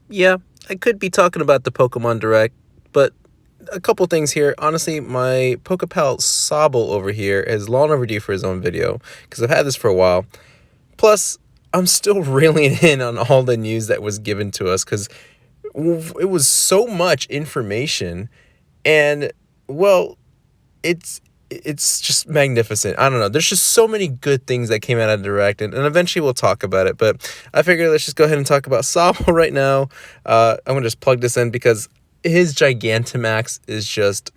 Yeah, I could be talking about the Pokemon Direct, but a couple things here. Honestly, my Pokepal Sobble over here is long overdue for his own video because I've had this for a while. Plus, I'm still reeling in on all the news that was given to us because it was so much information, and well, it's just magnificent. I don't know. There's just so many good things that came out of Direct, and eventually we'll talk about it. But I figured let's just go ahead and talk about Sobble right now. I'm gonna just plug this in because his Gigantamax is just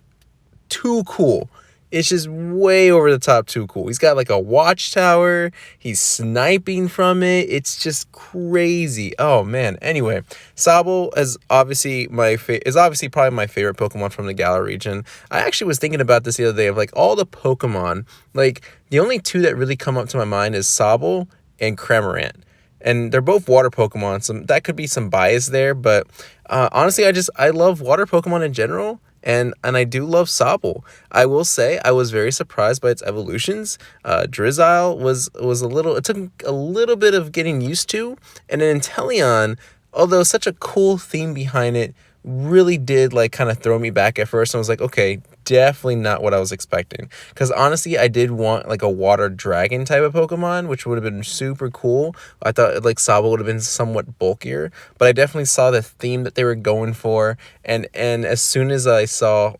too cool. It's just way over the top too cool. He's got like a watchtower. He's sniping from it. It's just crazy. Oh man. Anyway, Sobble is obviously obviously probably my favorite Pokemon from the Galar region. I actually was thinking about this the other day of like all the Pokemon. Like the only two that really come up to my mind is Sobble and Cramorant. And they're both water Pokemon. So that could be some bias there, but honestly, I love water Pokemon in general. And I do love Sobble. I will say I was very surprised by its evolutions. Drizzile was a little. It took a little bit of getting used to, and then Inteleon, although such a cool theme behind it, really did like kind of throw me back at first. I was like, okay, definitely not what I was expecting. Because honestly, I did want like a water dragon type of Pokemon, which would have been super cool. I thought like Sobble would have been somewhat bulkier, but I definitely saw the theme that they were going for. And as soon as I saw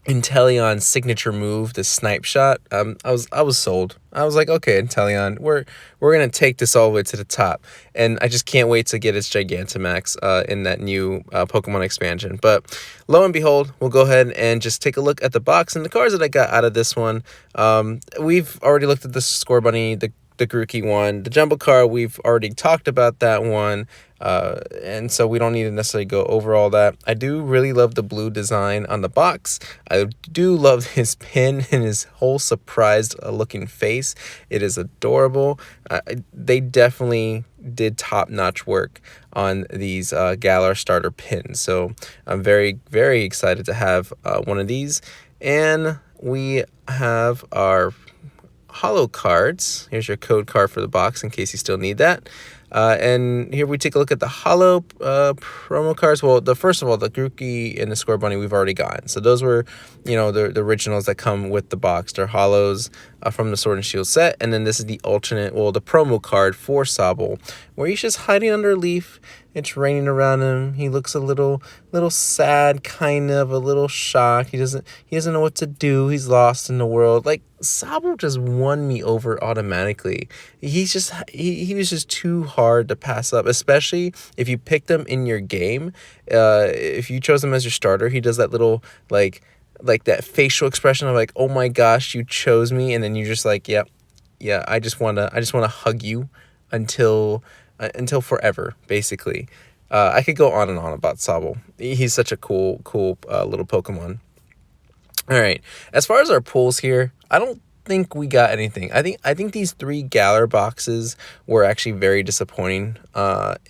Inteleon's signature move, the snipe shot, I was sold. I was like, okay, Inteleon, we're gonna take this all the way to the top, and I just can't wait to get its Gigantamax in that new Pokemon expansion. But lo and behold, we'll go ahead and just take a look at the box and the cards that I got out of this one. We've already looked at the Score Bunny, the Grookey one, the Jumbo card. We've already talked about that one. And so we don't need to necessarily go over all that. I do really love the blue design on the box. I do love his pin and his whole surprised looking face. It is adorable. They definitely did top-notch work on these Galar starter pins. So I'm very, very excited to have one of these. And we have our holo cards. Here's your code card for the box in case you still need that. And here we take a look at the holo promo cards. Well, first of all, the Grookey and the Score Bunny we've already gotten. So those were, the originals that come with the box. They're holos from the Sword and Shield set. And then this is the alternate, the promo card for Sobble, where he's just hiding under a leaf. It's raining around him. He looks a little sad, kind of a little shocked. He doesn't know what to do. He's lost in the world. Like Sobble just won me over automatically. He was just too hard to pass up, especially if you picked him in your game. If you chose him as your starter, he does that little like that facial expression of like, oh my gosh, you chose me, and then you're just like, yep, yeah, I just wanna hug you until forever, basically. I could go on and on about Sobble. He's such a cool little Pokemon. All right, as far as our pulls here, I don't think we got anything. I think these three Galar boxes were actually very disappointing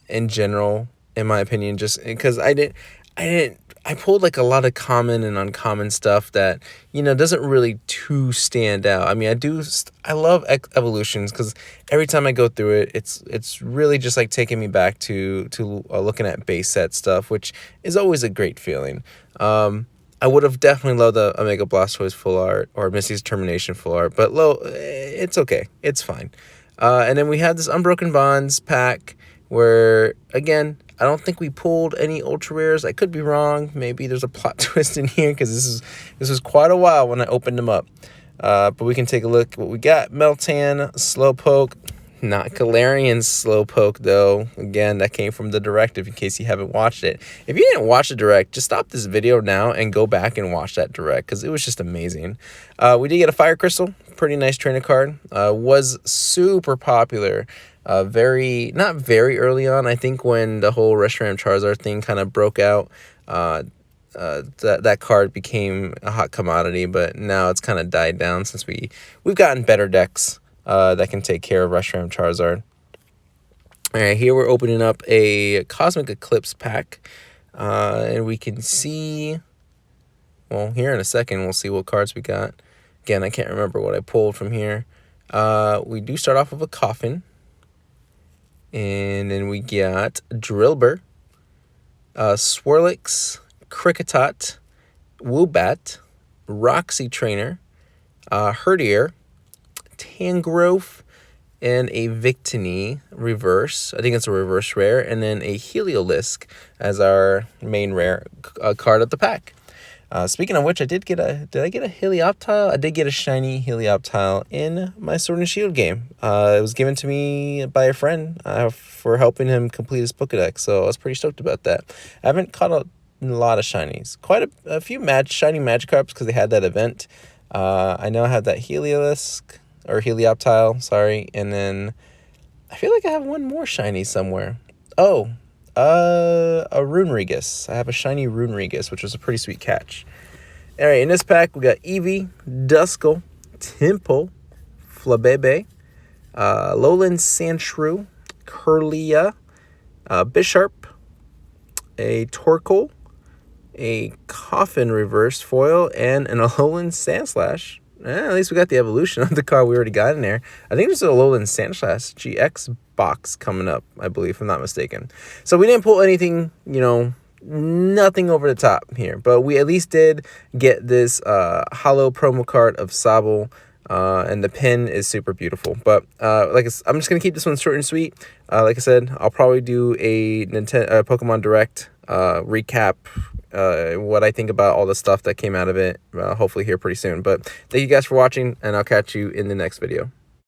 in general, in my opinion, just because I pulled like a lot of common and uncommon stuff that doesn't really too stand out. I mean, I love evolutions because every time I go through it, it's really just like taking me back to looking at base set stuff, which is always a great feeling. I would have definitely loved the Omega Blastoise full art or Misty's Determination full art, but it's okay. It's fine. And then we had this Unbroken Bonds pack where, again, I don't think we pulled any ultra rares. I could be wrong. Maybe there's a plot twist in here because this was quite a while when I opened them up. But we can take a look at what we got. Meltan, Slowpoke. Not Galarian's Slowpoke, though. Again, that came from the directive in case you haven't watched it. If you didn't watch the direct, just stop this video now and go back and watch that direct because it was just amazing. We did get a Fire Crystal. Pretty nice trainer card. Was super popular. Not very early on. I think when the whole Reshiram Charizard thing kind of broke out, that card became a hot commodity, but now it's kind of died down since we've gotten better decks that can take care of Reshiram Charizard. All right, here we're opening up a Cosmic Eclipse pack, and we can see, well, here in a second, we'll see what cards we got. Again, I can't remember what I pulled from here. We do start off with a Coffin. And then we got Drillbur, Swirlix, Cricketot, Woobat, Roxy Trainer, Herdier, Tangrowth, and a Victini reverse. I think it's a reverse rare. And then a Heliolisk as our main rare card of the pack. Speaking of which, did I get a Helioptile? I did get a shiny Helioptile in my Sword and Shield game. It was given to me by a friend for helping him complete his Pokedex, so I was pretty stoked about that. I haven't caught a lot of shinies. Quite a few shiny Magikarps because they had that event. I know I have that Heliolisk, or Helioptile, sorry, and then I feel like I have one more shiny somewhere. Oh, a Runerigus. I have a shiny Runerigus, which was a pretty sweet catch. All right, in this pack, we got Eevee, Duskull, Temple, Flabebe, Lowland Sandshrew, Curlia, Bisharp, a Torkoal, a Coffin reverse foil, and an Alolan Sandslash. At least we got the evolution of the card we already got in there. I think there's a Alolan Sandslash GX box coming up, I believe, if I'm not mistaken. So we didn't pull anything, nothing over the top here. But we at least did get this hollow promo card of Sobble. And the pin is super beautiful. But I'm just going to keep this one short and sweet. Like I said, I'll probably do a Pokemon Direct recap, what I think about all the stuff that came out of it, hopefully here pretty soon. But thank you guys for watching, and I'll catch you in the next video.